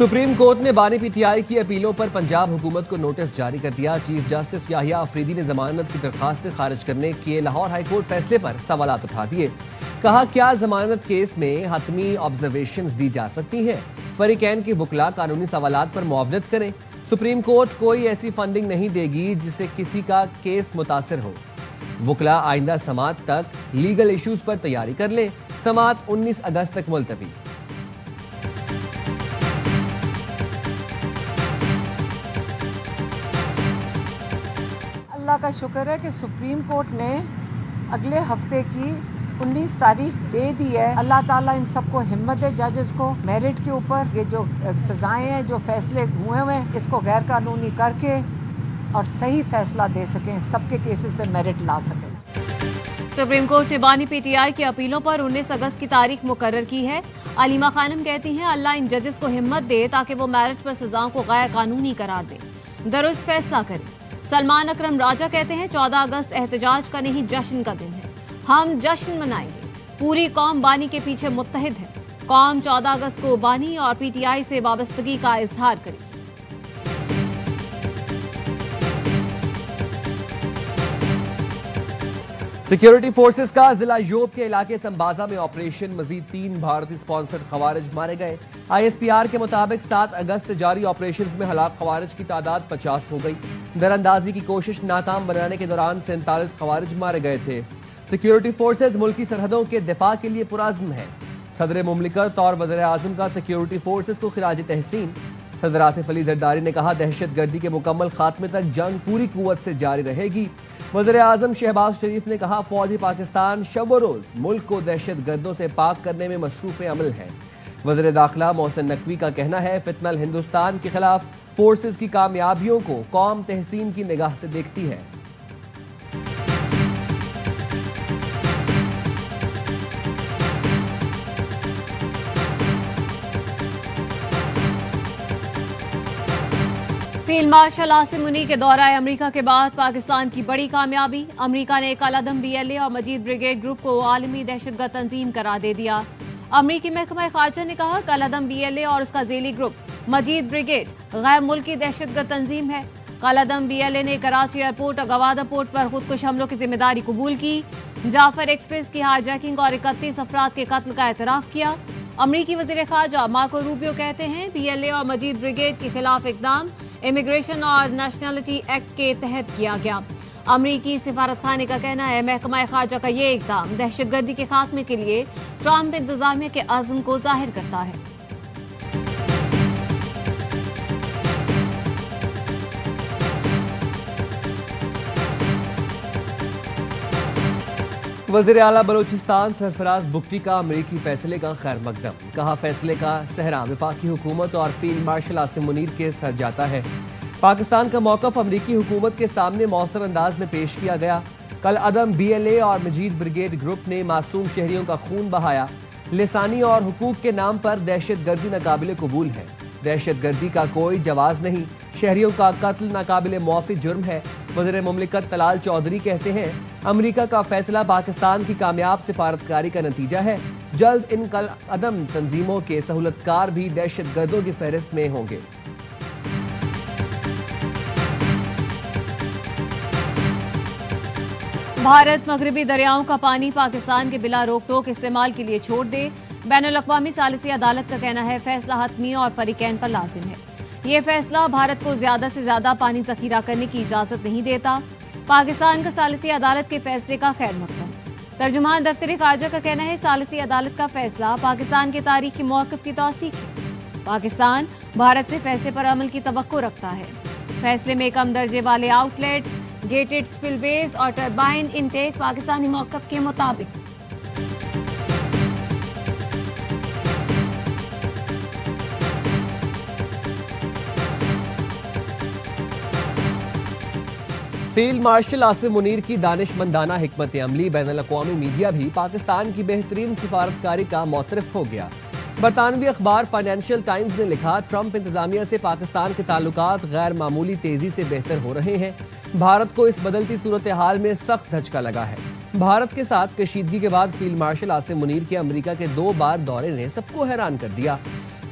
Supreme court ने बानी PTI की अपीलों पर पंजाब हुकूमत को नोटिस जारी कर दिया। चीफ जस्टिस याहिया अफरीदी ने जमानत की दरखास्त खारिज करने के लाहौर हाईकोर्ट फैसले पर सवालात उठा दिए। कहा, क्या जमानत केस में हतमी ऑब्जर्वेशंस दी जा सकती हैं? फरीकैन के वकला कानूनी सवालात पर मुआवनत करें। सुप्रीम कोर्ट कोई ऐसी फंडिंग नहीं देगी जिससे किसी का केस मुतासिर हो। वकला आइंदा समात तक लीगल इश्यूज पर तैयारी कर लें। समात 19 अगस्त तक मुलतवी। अल्लाह का शुक्र है कि सुप्रीम कोर्ट ने अगले हफ्ते की 19 तारीख दे दी है। अल्लाह ताला इन सबको हिम्मत दे, जजेस को मेरिट के ऊपर ये जो सजाएं हैं, जो फैसले हुए हैं, इसको गैर कानूनी करके और सही फैसला दे सकें, सबके केसेस पे मेरिट ला सकें। सुप्रीम कोर्ट ने बानी पीटीआई की अपीलों पर 19 अगस्त की तारीख मुकर्रर की है। अलीमा खानम कहती हैं, अल्लाह इन जजेस को हिम्मत दे ताकि वो मेरिट पर सजाओं को गैर कानूनी करार दे, दुरुस्त फैसला करें। सलमान अकरम राजा कहते हैं, 14 अगस्त एहतजाज का नहीं जश्न का दिन है, हम जश्न मनाएंगे। पूरी कौम बानी के पीछे मुत्तहिद है। कौम 14 अगस्त को बानी और पीटीआई से वाबस्तगी का इजहार करेगी। सिक्योरिटी फोर्सेस का जिला योब के इलाके संबाजा में ऑपरेशन। मजीद 3 भारतीय स्पॉन्सर्ड खवारिज मारे गए। ISPR के मुताबिक 7 अगस्त से जारी ऑपरेशन में हलाक खवारिज की तादाद 50 हो गई। दरअंदाजी की कोशिश नाकाम बनाने के दौरान 47 खवारिज मारे गए थे। सिक्योरिटी फोर्सेस मुल्की सरहदों के दिफा के लिए पुराज़्म है। सदर मुमलिकत और वज़ीर आज़म का सिक्योरिटी फोर्सेस को खिराज तहसीन। सदर आसिफ अली जरदारी ने कहा, दहशत गर्दी के मुकम्मल खात्मे तक जंग पूरी कुव्वत से जारी रहेगी। वज़ीर आज़म शहबाज शरीफ ने कहा, फौजी पाकिस्तान शब रोज़ मुल्क को दहशत गर्दों से पाक करने में मसरूफ़ अमल है। वज़ीर दाखिला मोहसिन नकवी का कहना है, फितनल हिंदुस्तान के खिलाफ फोर्सेस की कामयाबियों को कौम तहसीन की निगाह से देखती है। फील्ड मार्शल आसिम मुनीर के दौरा अमेरिका के बाद पाकिस्तान की बड़ी कामयाबी। अमेरिका ने कलअदम BLA और मजीद ब्रिगेड ग्रुप को आलमी दहशतगर्द तंजीम करार दे दिया। अमरीकी महकमा खारजा ने कहा, कलअदम BLA और उसका झेली ग्रुप मजीद ब्रिगेड गैर मुल्की दहशतगर्द तंजीम है। कलअदम BLA ने कराची एयरपोर्ट और गवादा पोर्ट पर खुदकुश हमलों की जिम्मेदारी कबूल की। जाफर एक्सप्रेस की हाईजैकिंग और 31 अफराद के कत्ल का एतराफ किया। अमरीकी वजीर खारजा मार्को रूबियो कहते हैं, BLA और मजीद ब्रिगेड के खिलाफ इकदाम इमिग्रेशन और नेशनलिटी एक्ट के तहत किया गया। अमरीकी सिफारतखाने का कहना है, महकमा खारजा का ये इकदाम दहशतगर्दी के खात्मे के लिए ट्रंप इंतजामिया के अज़्म को जाहिर करता है। वज़ीर आला बलूचिस्तान सरफराज बुगटी का अमरीकी फैसले का खैर मकदम। कहा, फैसले का सहरा वफाकी हुकूमत और फील्ड मार्शल आसिम मुनीर के सर जाता है। पाकिस्तान का मौक़िफ़ अमरीकी हुकूमत के सामने मौसर अंदाज में पेश किया गया। कलअदम BLA और मजीद ब्रिगेड ग्रुप ने मासूम शहरियों का खून बहाया। लिसानी और हुकूक के नाम पर दहशत गर्दी नाकाबिले कबूल है। दहशत गर्दी का कोई जवाज नहीं। शहरियों का कत्ल नाकाबिले मुआफ़ी जुर्म है। वज़ीर मुमलिकत तलाल चौधरी कहते हैं, अमरीका का फैसला पाकिस्तान की कामयाब सिफारतकारी का नतीजा है। जल्द इन कलअदम तंजीमों के सहूलतकार भी दहशत गर्दों की फहरिस्त में होंगे। भारत मगरबी दरियाओं का पानी पाकिस्तान के बिला रोक टोक इस्तेमाल के लिए छोड़ दे। बैनुल-अक़वामी सालिसी अदालत का कहना है, फैसला हतमी और फरीकैन पर लाजिम है। ये फैसला भारत को ज्यादा से ज्यादा पानी जखीरा करने की इजाजत नहीं देता। पाकिस्तान का सालिसी अदालत के फैसले का खैर मकदम। तर्जुमान दफ्तर खारजा का कहना है, सालिसी अदालत का फैसला पाकिस्तान के तारीखी मौक़िफ़ की तौसीक है। पाकिस्तान भारत से फैसले पर अमल की तवक्को रखता है। फैसले में कम दर्जे वाले आउटलेट्स, गेटेड स्पिलवेज और टरबाइन इनटेक पाकिस्तानी मौक़िफ़ के मुताबिक। फील्ड मार्शल आसिम मुनीर की दानिशमंदाना हिकमत अमली बैनुल-अक़वामी मीडिया भी पाकिस्तान की बेहतरीन सिफारतकारी का मोतरफ हो गया। बरतानवी अखबार फाइनेंशियल टाइम्स ने लिखा, ट्रंप इंतजामिया से पाकिस्तान के ताल्लुकात गैर मामूली तेजी से बेहतर हो रहे हैं। भारत को इस बदलती सूरत हाल में सख्त धचका लगा है। भारत के साथ कशीदगी के बाद फील्ड मार्शल आसिम मुनीर के अमेरिका के 2 बार दौरे ने सबको हैरान कर दिया।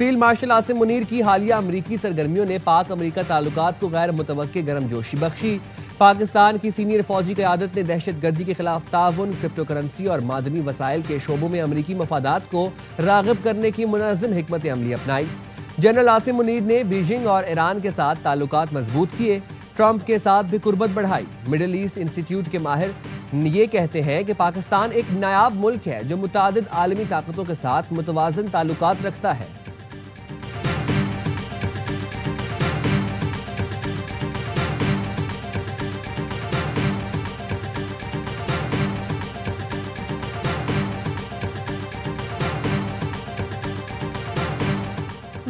फील्ड मार्शल आसिम मुनीर की हालिया अमरीकी सरगर्मियों ने पाक अमरीका ताल्लुकात को गैर मुतवक्के गर्मजोशी बख्शी। पाकिस्तान की सीनियर फौजी क़यादत ने दहशतगर्दी के खिलाफ ताउन, क्रिप्टो करेंसी और मादनी वसाइल के शोबों में अमरीकी मफादात को राग़िब करने की मुनज़्ज़म हिकमत अमली अपनाई। जनरल आसिम मुनीर ने बीजिंग और ईरान के साथ ताल्लुकात मजबूत किए, ट्रंप के साथ भी कुर्बत बढ़ाई। मिडिल ईस्ट इंस्टीट्यूट के माहिर ये कहते हैं कि पाकिस्तान एक नायाब मुल्क है जो मुतादिद आलमी ताकतों के साथ मुतवाज़न ताल्लुकात रखता है।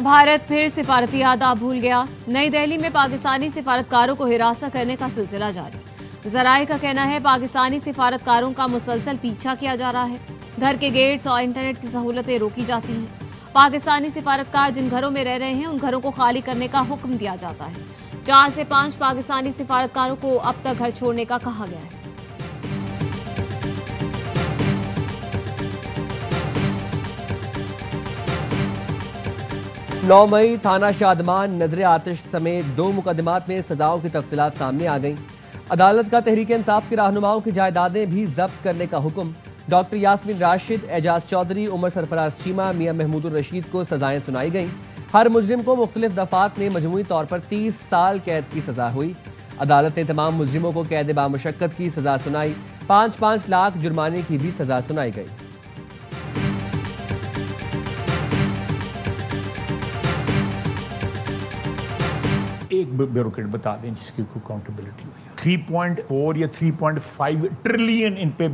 भारत फिर सिफारती आदाब भूल गया। नई दिल्ली में पाकिस्तानी सिफारतकारों को हिरासत करने का सिलसिला जारी। ज़राए का कहना है पाकिस्तानी सिफारतकारों का मुसलसल पीछा किया जा रहा है। घर के गेट्स और इंटरनेट की सहूलतें रोकी जाती हैं। पाकिस्तानी सिफारतकार जिन घरों में रह रहे हैं उन घरों को खाली करने का हुक्म दिया जाता है। 4 से 5 पाकिस्तानी सिफारतकारों को अब तक घर छोड़ने का कहा गया है। नौ मई थाना शादमान नजर आतिश समेत 2 मुकदमात में सजाओं की तफसीलात सामने आ गईं। अदालत का तहरीक इंसाफ के रहनुमाओं की जायदादें भी जब्त करने का हुक्म। डॉक्टर यास्मीन राशिद, एजाज चौधरी, उमर सरफराज चीमा, मियां महमूदुर रशीद को सजाएं सुनाई गईं। हर मुजरिम को मुख्तलिफ दफात में मजमूई तौर पर 30 साल कैद की सजा हुई। अदालत ने तमाम मुजरिमों को कैद बामुशक्कत की सजा सुनाई। 5-5 लाख जुर्माने की भी सजा सुनाई गई। एक ब्यूरोक्रेट बता दें जिसकी कोई अकाउंटेबिलिटी हुई। 3.4 या 3.5 ट्रिलियन इन पे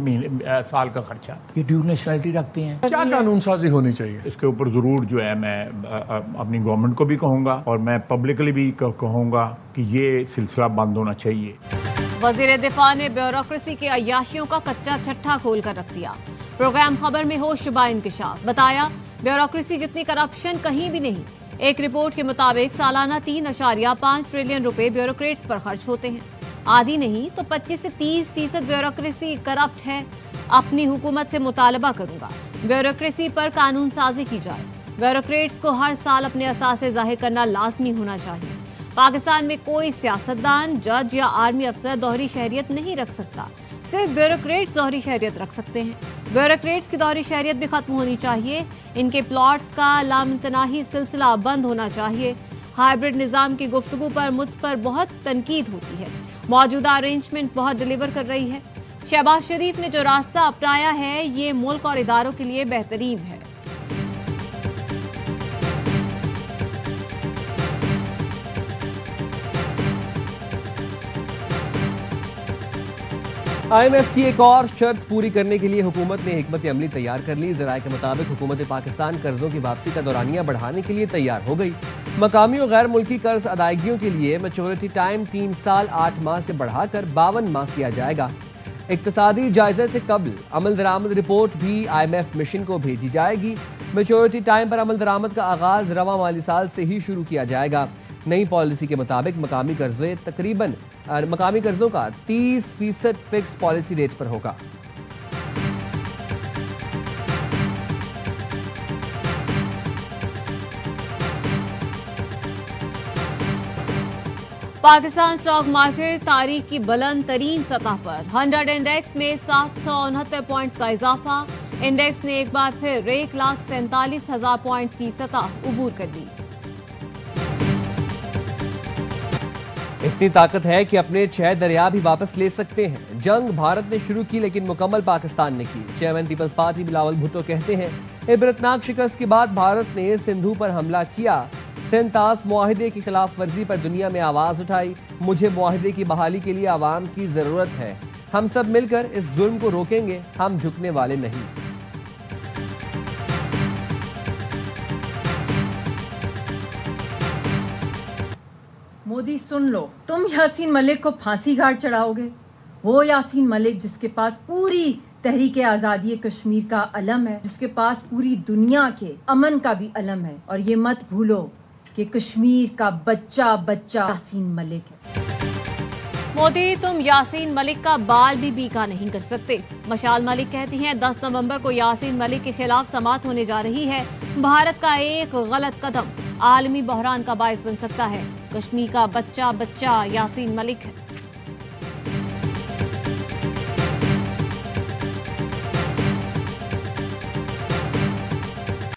साल का खर्चा। ये ड्यूल नेशनलिटी रखते हैं। क्या कानून साजी होनी चाहिए इसके ऊपर जरूर जो है मैं अपनी गवर्नमेंट को भी कहूँगा और मैं पब्लिकली भी कहूँगा कि ये सिलसिला बंद होना चाहिए। वजीर दिफा ने ब्यूरोक्रेसी के अय्याशियों का कच्चा चट्टा खोल कर रख दिया। प्रोग्राम खबर में हो शुबा इंकिशाफ। बताया ब्यूरोक्रेसी जितनी करप्शन कहीं भी नहीं। एक रिपोर्ट के मुताबिक सालाना 3.5 ट्रिलियन रुपए ब्यूरोक्रेट्स पर खर्च होते हैं। आधी नहीं तो 25 से 30% ब्यूरोक्रेसी करप्ट है। अपनी हुकूमत से मुतालबा करूंगा ब्यूरोक्रेसी पर कानून साजी की जाए। ब्यूरोक्रेट्स को हर साल अपने असासे जाहिर करना लाजमी होना चाहिए। पाकिस्तान में कोई सियासतदान, जज या आर्मी अफसर दोहरी शहरियत नहीं रख सकता। सिर्फ ब्यूरोक्रेट्स दोहरी शहरियत रख सकते हैं। ब्यूरोक्रेट्स की दोहरी शहरियत भी खत्म होनी चाहिए। इनके प्लॉट्स का लामतनाही सिलसिला बंद होना चाहिए। हाइब्रिड निज़ाम की गुफ्तगू पर मुझ पर बहुत तनकीद होती है। मौजूदा अरेंजमेंट बहुत डिलीवर कर रही है। शहबाज शरीफ ने जो रास्ता अपनाया है ये मुल्क और इदारों के लिए बेहतरीन है। IMF की एक और शर्त पूरी करने के लिए हुकूमत ने हिकमत अमली तैयार कर ली। ज़राए के मुताबिक हुकूमत पाकिस्तान कर्जों की वापसी का दौरानिया बढ़ाने के लिए तैयार हो गई। मकामी और गैर मुल्की कर्ज अदायगियों के लिए मैच्योरिटी टाइम 3 साल 8 माह से बढ़ाकर 52 माह किया जाएगा। इक्तिसादी जायजे से कबल अमल दरामद रिपोर्ट भी IMF मिशन को भेजी जाएगी। मैच्योरिटी टाइम पर अमल दरामद का आगाज रवा माली साल से ही शुरू किया जाएगा। नई पॉलिसी के मुताबिक मकामी कर्जों का 30% फिक्स्ड पॉलिसी रेट पर होगा। पाकिस्तान स्टॉक मार्केट तारीख की बुलंद तरीन सतह पर 100 इंडेक्स में 769 पॉइंट्स का इजाफा। इंडेक्स ने एक बार फिर 1,47,000 पॉइंट्स की सतह उबूर कर दी। इतनी ताकत है कि अपने 6 दरिया भी वापस ले सकते हैं। जंग भारत ने शुरू की लेकिन मुकम्मल पाकिस्तान ने की। Chairman People's Party Bilawal Bhutto कहते हैं इबरतनाक शिकस्त के बाद भारत ने सिंधु पर हमला किया। सेंतास मुआहिदे की खिलाफ वर्जी पर दुनिया में आवाज उठाई। मुझे मुआहिदे की बहाली के लिए आवाम की जरूरत है। हम सब मिलकर इस जुल्म को रोकेंगे। हम झुकने वाले नहीं। मोदी सुन लो, तुम यासीन मलिक को फांसी घाट चढ़ाओगे। वो यासीन मलिक जिसके पास पूरी तहरीक आज़ादी कश्मीर का अलम है, जिसके पास पूरी दुनिया के अमन का भी अलम है। और ये मत भूलो कि कश्मीर का बच्चा बच्चा यासीन मलिक है। मोदी, तुम यासीन मलिक का बाल भी बीका नहीं कर सकते। मशाल मलिक कहती हैं 10 नवंबर को यासीन मलिक के खिलाफ समाअत होने जा रही है। भारत का एक गलत कदम आलमी बहरान का बायस बन सकता है। कश्मीर का बच्चा बच्चा यासीन मलिक है।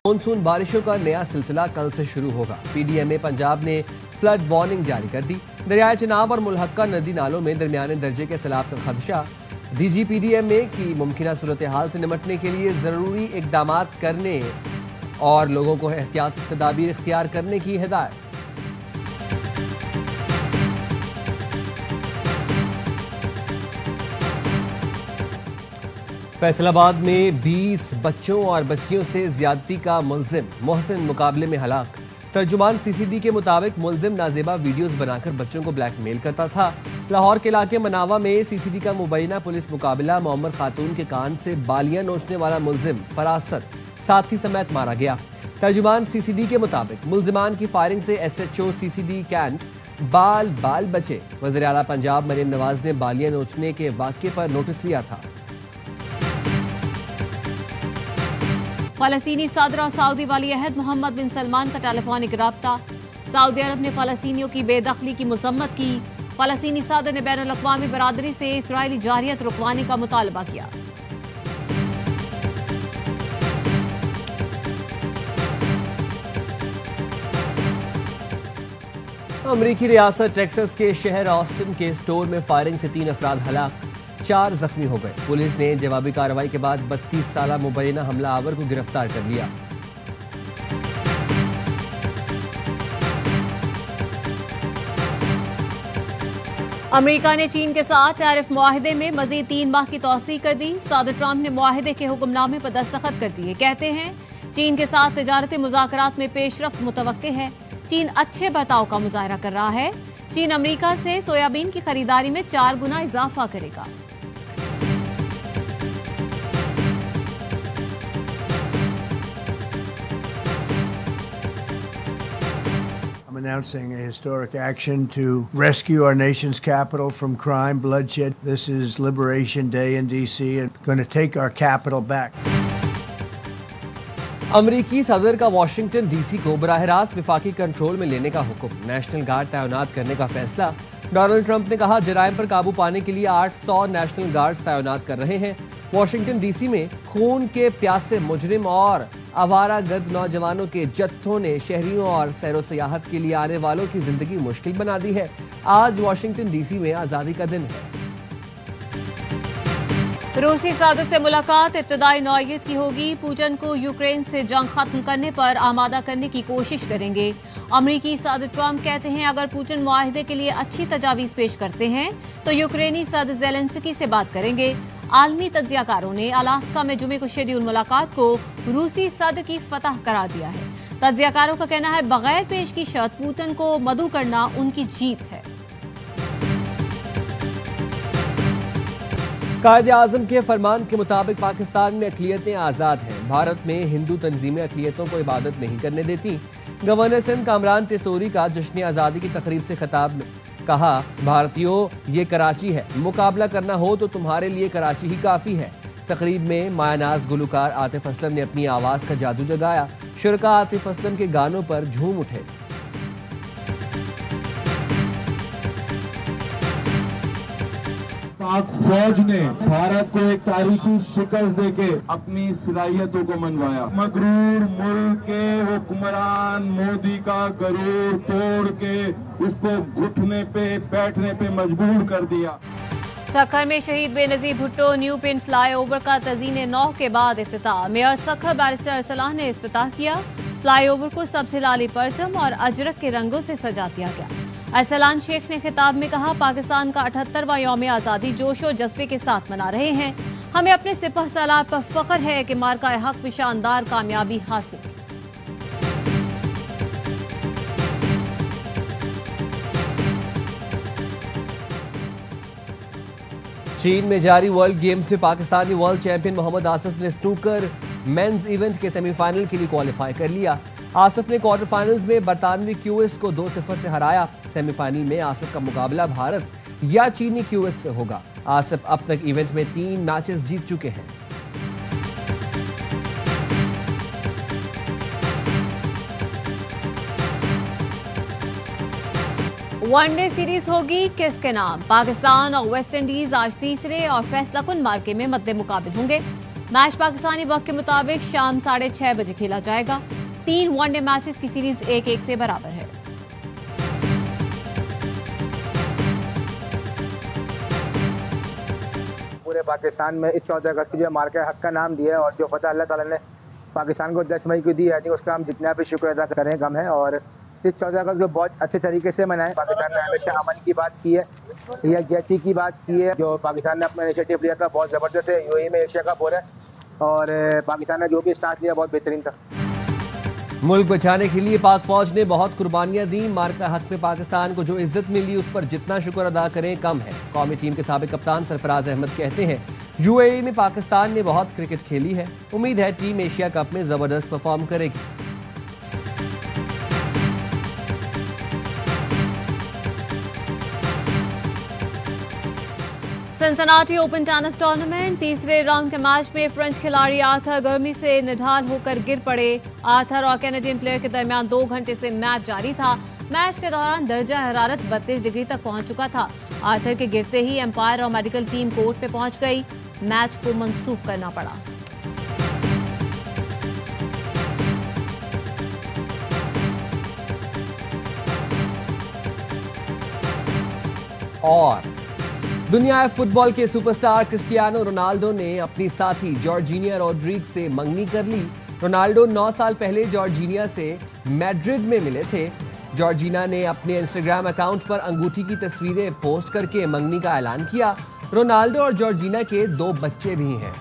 मानसून बारिशों का नया सिलसिला कल से शुरू होगा। पीडीएमए पंजाब ने फ्लड वार्निंग जारी कर दी। दरियाए चिनाब और मुल्हक्का नदी नालों में दरमियाने दर्जे के सैलाब का खदशा। डीजी पीडीएमए की मुमकिन सूरत हाल से निपटने के लिए जरूरी इकदाम करने और लोगों को एहतियाती तदाबीर इख्तियार करने की हिदायत। फैसलाबाद में 20 बच्चों और बच्चियों से ज्यादती का मुलजिम मोहसिन मुकाबले में हलाक। तर्जुमान सीसीडी के मुताबिक मुलजिम नाजेबा वीडियोस बनाकर बच्चों को ब्लैकमेल करता था। लाहौर के इलाके मनावा में सीसीडी का मुबैना पुलिस मुकाबला मोहम्मद खातून के कान से बालियां नोचने वाला मुलजिम फरासत साथी समेत मारा गया। तर्जुमान सीसीडी के मुताबिक मुलजिमान की फायरिंग से एसएचओ सीसीडी कैंट बाल बचे। वज़ीर आला पंजाब मरीम नवाज ने बालियां नोचने के वाक़े पर नोटिस लिया था। फलस्तीनी सदर और सऊदी वली अहद मोहम्मद बिन सलमान का टेलीफोनिक राब्ता। सऊदी अरब ने फलस्तीनियों की बेदखली की मजम्मत की। फलस्तीनी सदर ने बैनुल अक़वामी बरादरी से इसराइली जारियत रुकवाने का मुतालबा किया। अमरीकी रियासत टेक्सास के शहर ऑस्टिन के स्टोर में फायरिंग से 3 अफराद हलाक, 4 जख्मी हो गए। पुलिस ने जवाबी कार्रवाई के बाद 32 साला मुबैना हमलावर को गिरफ्तार कर लिया। अमेरिका ने चीन के साथ टैरिफ मुआहदे में मजीद 3 माह की तौसीह कर दी। सदर ट्रंप ने मुआहदे के हुक्मनामे पर दस्तखत कर दिए। कहते हैं चीन के साथ तिजारती मुज़ाकरात में पेशरफ्त मुतवक्के है। चीन अच्छे बर्ताव का मुजाहरा कर रहा है। चीन अमेरिका से सोयाबीन की खरीदारी में 4 गुना इजाफा करेगा। Announcing a historic action to rescue our nation's capital from crime, bloodshed. This is Liberation Day in D.C. and going to take our capital back. अमरीकी सदर का वाशिंगटन डीसी को बराह रास्त विफाकी कंट्रोल में लेने का हुक्म। नेशनल गार्ड तैनात करने का फैसला। डोनाल्ड ट्रंप ने कहा जराइम पर काबू पाने के लिए 800 नेशनल गार्ड्स तैनात कर रहे हैं। वाशिंगटन डीसी में खून के प्यासे मुजरिम और आवारागर्द नौजवानों के जत्थों ने शहरियों और सैरो सियाहत के लिए आने वालों की जिंदगी मुश्किल बना दी है। आज वाशिंगटन डीसी में आजादी का दिन है। रूसी सदर से मुलाकात इब्तदाई नौयत की होगी। पुतिन को यूक्रेन से जंग खत्म करने पर आमादा करने की कोशिश करेंगे। अमरीकी सदर ट्रंप कहते हैं अगर पुतिन मुआहदे के लिए अच्छी तजावीज पेश करते हैं तो यूक्रेनी सदर ज़ेलेंस्की से बात करेंगे। आलमी तज्जियाकारों ने अलास्का में जुमे को शेड्यूल मुलाकात को रूसी सदर की फतह करार दिया है। तज्जियाकारों का कहना है बगैर पेश की शर्त पुतिन को मदऊ करना उनकी जीत है। कायद-ए-आज़म के फरमान के मुताबिक पाकिस्तान में अक़लियतें आज़ाद हैं। भारत में हिंदू तंजीमें अक़लियतों को इबादत नहीं करने देती। गवर्नर सिंध कामरान तेसूरी का जश्न आज़ादी की तकरीब से खिताब में कहा भारतीयों ये कराची है, मुकाबला करना हो तो तुम्हारे लिए कराची ही काफ़ी है। तकरीब में मायानाज गुलकार आतिफ असलम ने अपनी आवाज़ का जादू जगाया। शुरका आतिफ असलम के गानों पर झूम उठे। पाक फौज ने भारत को एक तारीखी शिकस्त देके अपनी सलाहियतों को मनवाया। मगरूर मुल्क के हुक्मरान मोदी का गरूर तोड़ के उसको घुटने पे बैठने पे मजबूर कर दिया। सखर में शहीद Benazir Bhutto new pin flyover का तज़ीने नौ के बाद इफ्तिताह। मेयर सखर बैरिस्टर अरसलान ने इफ्तिताह किया। फ्लाईओवर को सबसे लाली परचम और अजरक के रंगों से सजा दिया गया। अरसलान शेख ने खिताब में कहा पाकिस्तान का 78वां यौम आज़ादी जोश और जज्बे के साथ मना रहे हैं। हमें अपने सिपह सलार पर फख्र है कि मार्का हक में शानदार कामयाबी हासिल। चीन में जारी वर्ल्ड गेम्स में पाकिस्तानी वर्ल्ड चैंपियन मोहम्मद आसिफ ने स्नूकर मेंस इवेंट के सेमीफाइनल के लिए क्वालिफाई कर लिया। आसिफ ने क्वार्टर फाइनल्स में बरतानवी क्यूइस्ट को 2-0 से हराया। सेमीफाइनल में आसिफ का मुकाबला भारत या चीनी क्यूएस से होगा। आसिफ अब तक इवेंट में 3 मैचेस जीत चुके हैं। वनडे सीरीज होगी किसके नाम? पाकिस्तान और वेस्ट इंडीज आज तीसरे और फैसला कुन मार्के में मद्दे मुकाबिल होंगे। मैच पाकिस्तानी वक्त के मुताबिक शाम 6:30 बजे खेला जाएगा। 3 वनडे मैचेस की सीरीज 1-1 से बराबर है। पूरे पाकिस्तान में इस 14 अगस्त की जो मार्का हक का नाम दिया है और जो फतह अल्लाह ताला ने पाकिस्तान को 10 मई को दी है, उसका हम जितना भी शुक्र अदा करें कम है। और इस 14 अगस्त को बहुत अच्छे तरीके से मनाएं। पाकिस्तान ने हमेशा अमन की बात की है, यकजहती की बात की है। जो पाकिस्तान ने अपना इनिशिएटिव लिया था बहुत ज़बरदस्त है। यूएई में एशिया कप हो रहा है और पाकिस्तान ने जो भी स्टार्ट लिया बहुत बेहतरीन था। मुल्क बचाने के लिए पाक फौज ने बहुत कुर्बानियां दी। मार्का हक में पाकिस्तान को जो इज्जत मिली उस पर जितना शुक्र अदा करें कम है। कौमी टीम के साबिक कप्तान सरफराज अहमद कहते हैं यूएई में पाकिस्तान ने बहुत क्रिकेट खेली है। उम्मीद है टीम एशिया कप में जबरदस्त परफॉर्म करेगी। सिंसिनाटी ओपन टेनिस टूर्नामेंट तीसरे राउंड के मैच में फ्रेंच खिलाड़ी आर्थर गर्मी से निढाल होकर गिर पड़े। आर्थर और कैनेडियन प्लेयर के दरमियान 2 घंटे से मैच जारी था। मैच के दौरान दर्जा हरारत 32 डिग्री तक पहुंच चुका था। आर्थर के गिरते ही एम्पायर और मेडिकल टीम कोर्ट पे पहुंच गई। मैच को मंसूख करना पड़ा। और दुनिया फुटबॉल के सुपरस्टार क्रिस्टियानो रोनाल्डो ने अपनी साथी जॉर्जिनिया रोड्रिग्स से मंगनी कर ली। रोनाल्डो 9 साल पहले जॉर्जिनिया से मैड्रिड में मिले थे। जॉर्जिना ने अपने इंस्टाग्राम अकाउंट पर अंगूठी की तस्वीरें पोस्ट करके मंगनी का ऐलान किया। रोनाल्डो और जॉर्जिना के 2 बच्चे भी हैं।